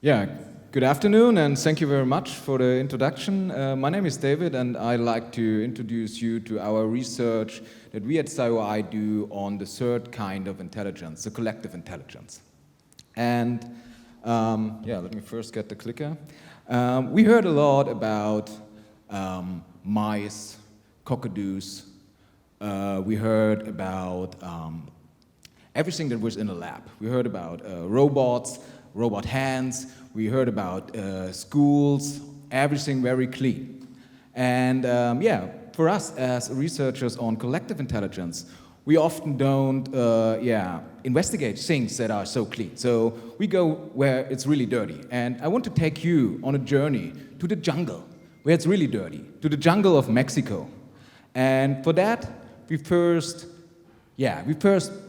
Yeah, good afternoon, and thank you very much for the introduction. My name is David, and I'd like to introduce you to our research that we at SCIoI do on the third kind of intelligence, the collective intelligence. And let me first get the clicker. We heard a lot about mice, cockadoos. We heard about everything that was in a lab. We heard about robots, robot hands. We heard about schools, everything very clean. And for us as researchers on collective intelligence, we often don't investigate things that are so clean. So we go where it's really dirty. And I want to take you on a journey to the jungle, where it's really dirty, to the jungle of Mexico. And for that, we first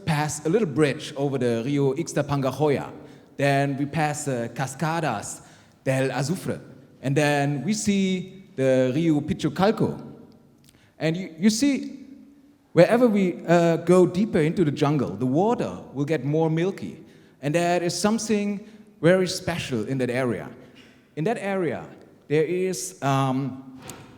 pass a little bridge over the Rio Ixtapangajoya. Then we pass the Cascadas del Azufre. And then we see the Rio Pichucalco. And you see, wherever we go deeper into the jungle, the water will get more milky. And there is something very special in that area. In that area, there is, from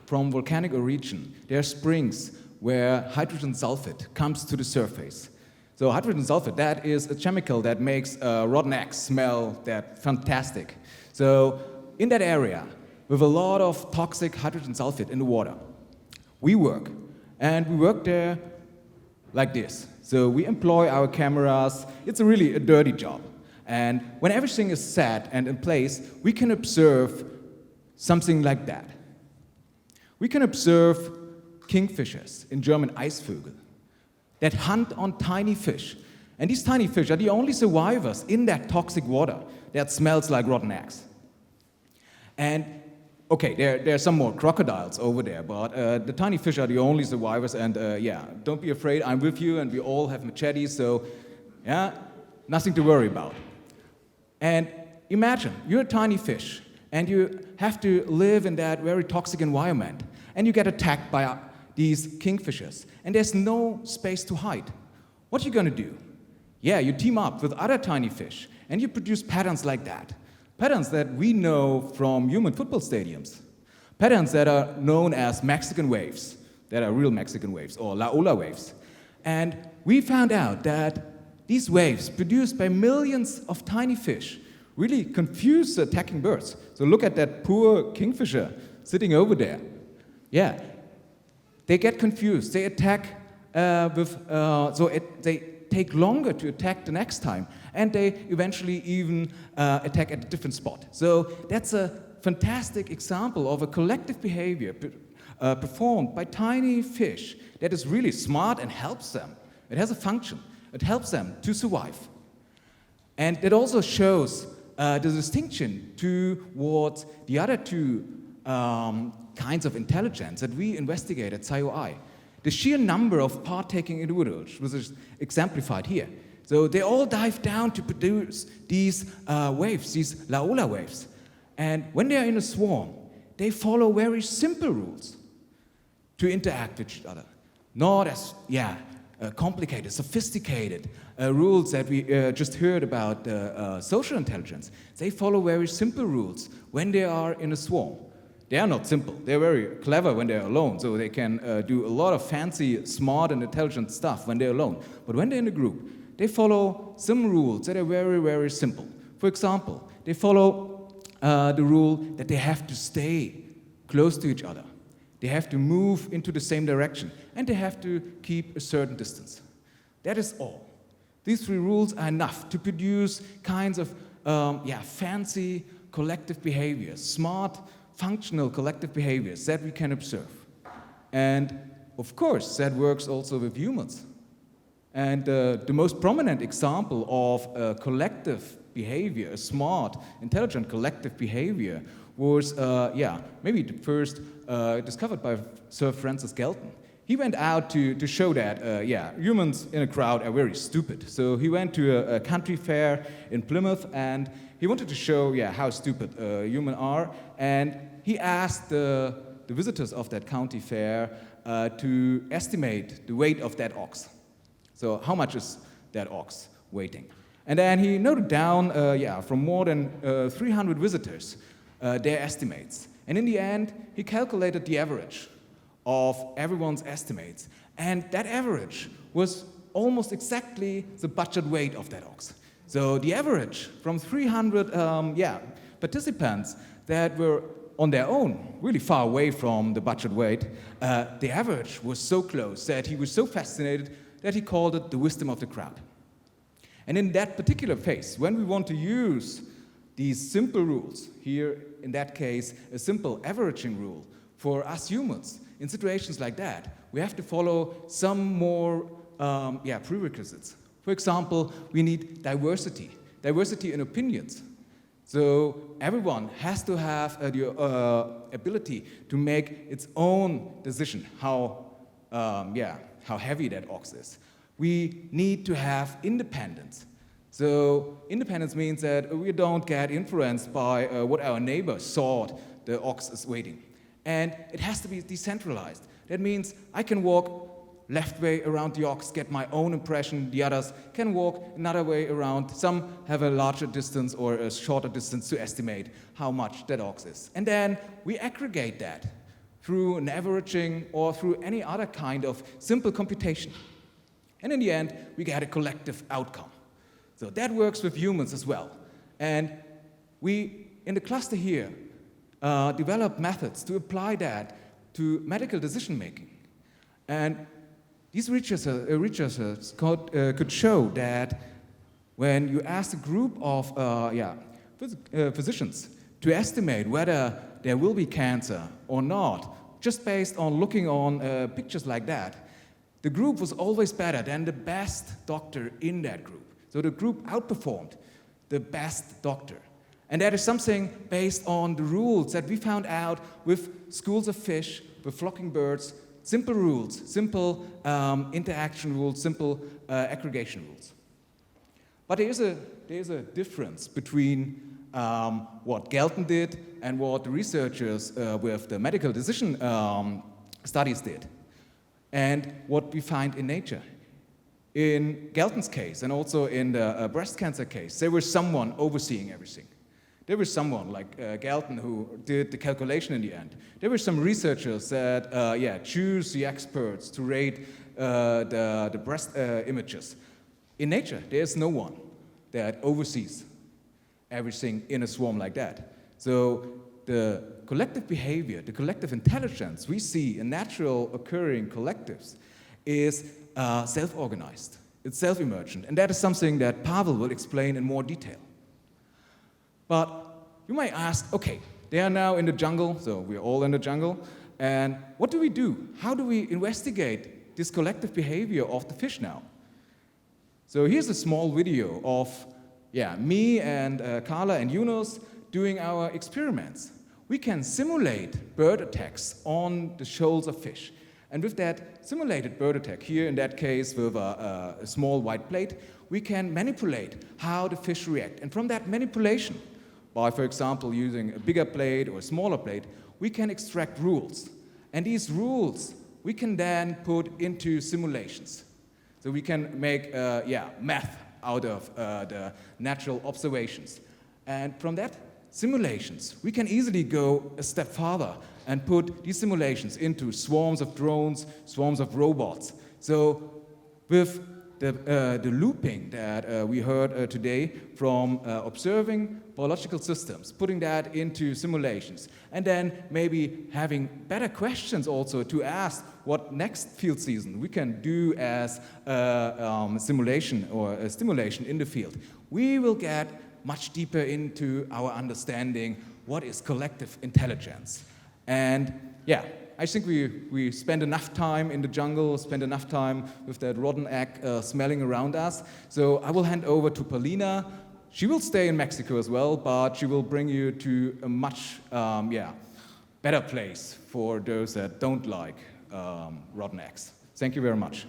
volcanic origin, there are springs where hydrogen sulfate comes to the surface. So hydrogen sulfate, that is a chemical that makes rotten eggs smell that fantastic. So in that area, with a lot of toxic hydrogen sulfate in the water, we work. And we work there like this. So we employ our cameras. It's really a dirty job. And when everything is set and in place, we can observe something like that. We can observe kingfishers, in German Eisvögel, that hunt on tiny fish. And these tiny fish are the only survivors in that toxic water that smells like rotten eggs. And okay, there are some more crocodiles over there, but the tiny fish are the only survivors. And don't be afraid, I'm with you, and we all have machetes, so nothing to worry about. And imagine, you're a tiny fish, and you have to live in that very toxic environment, and you get attacked by these kingfishers, and there's no space to hide. What are you gonna do? Yeah, you team up with other tiny fish, and you produce patterns like that. Patterns that we know from human football stadiums. Patterns that are known as Mexican waves, that are real Mexican waves, or La Ola waves. And we found out that these waves, produced by millions of tiny fish, really confuse the attacking birds. So look at that poor kingfisher sitting over there. Yeah. They get confused. They attack they take longer to attack the next time, and they eventually even attack at a different spot. So that's a fantastic example of a collective behavior performed by tiny fish that is really smart and helps them. It has a function. It helps them to survive. And it also shows the distinction towards the other two kinds of intelligence that we investigate at SCIoI. The sheer number of partaking individuals, which is exemplified here. So they all dive down to produce these waves, these La Ola waves. And when they are in a swarm, they follow very simple rules to interact with each other. Not as complicated, sophisticated rules that we just heard about social intelligence. They follow very simple rules when they are in a swarm. They are not simple. They're very clever when they're alone, so they can do a lot of fancy, smart, and intelligent stuff when they're alone. But when they're in a group, they follow some rules that are very, very simple. For example, they follow the rule that they have to stay close to each other. They have to move into the same direction, and they have to keep a certain distance. That is all. These three rules are enough to produce kinds of fancy collective behaviors, smart, functional collective behaviors that we can observe. And of course, that works also with humans. And the most prominent example of a collective behavior, a smart, intelligent collective behavior, was maybe the first discovered by Sir Francis Galton. He went out to show that humans in a crowd are very stupid. So he went to a country fair in Plymouth, and he wanted to show how stupid humans are. And he asked the visitors of that county fair to estimate the weight of that ox. So how much is that ox weighing? And then he noted down, from more than 300 visitors, their estimates. And in the end, he calculated the average of everyone's estimates. And that average was almost exactly the budget weight of that ox. So the average from 300 participants that were on their own, really far away from the budget weight, the average was so close that he was so fascinated that he called it the wisdom of the crowd. And in that particular phase, when we want to use these simple rules, here in that case, a simple averaging rule for us humans, in situations like that, we have to follow some more prerequisites. For example, we need diversity in opinions. So everyone has to have the ability to make its own decision how heavy that ox is. We need to have independence. So independence means that we don't get influenced by what our neighbors thought the ox is weighing. And it has to be decentralized. That means I can walk left way around the ox, get my own impression. The others can walk another way around. Some have a larger distance or a shorter distance to estimate how much that ox is. And then we aggregate that through an averaging or through any other kind of simple computation. And in the end, we get a collective outcome. So that works with humans as well. And we, in the cluster here, develop methods to apply that to medical decision making. And these researchers could show that when you ask a group of physicians to estimate whether there will be cancer or not, just based on looking on pictures like that, the group was always better than the best doctor in that group. So the group outperformed the best doctor. And that is something based on the rules that we found out with schools of fish, with flocking birds, simple rules, simple interaction rules, simple aggregation rules. But there is a difference between what Galton did and what the researchers with the medical decision studies did, and what we find in nature. In Galton's case, and also in the breast cancer case, there was someone overseeing everything. There was someone like Galton who did the calculation in the end. There were some researchers that choose the experts to rate the breast images. In nature, there's no one that oversees everything in a swarm like that. So the collective behavior, the collective intelligence we see in natural occurring collectives is self-organized. It's self-emergent. And that is something that Pavel will explain in more detail. But you might ask, okay, they are now in the jungle, so we're all in the jungle, and what do we do? How do we investigate this collective behavior of the fish now? So here's a small video of me and Carla and Yunus doing our experiments. We can simulate bird attacks on the shoals of fish. And with that simulated bird attack, here in that case with a small white plate, we can manipulate how the fish react. And from that manipulation, by, for example, using a bigger plate or a smaller plate, we can extract rules. And these rules we can then put into simulations. So we can make math out of the natural observations. And from that simulations, we can easily go a step further and put these simulations into swarms of drones, swarms of robots. So with the looping that we heard today from observing biological systems, putting that into simulations, and then maybe having better questions also to ask what next field season we can do as simulation or a stimulation in the field. We will get much deeper into our understanding what is collective intelligence. And I think we spend enough time in the jungle, spend enough time with that rotten egg smelling around us. So I will hand over to Paulina. She will stay in Mexico as well, but she will bring you to a much better place for those that don't like rotten eggs. Thank you very much.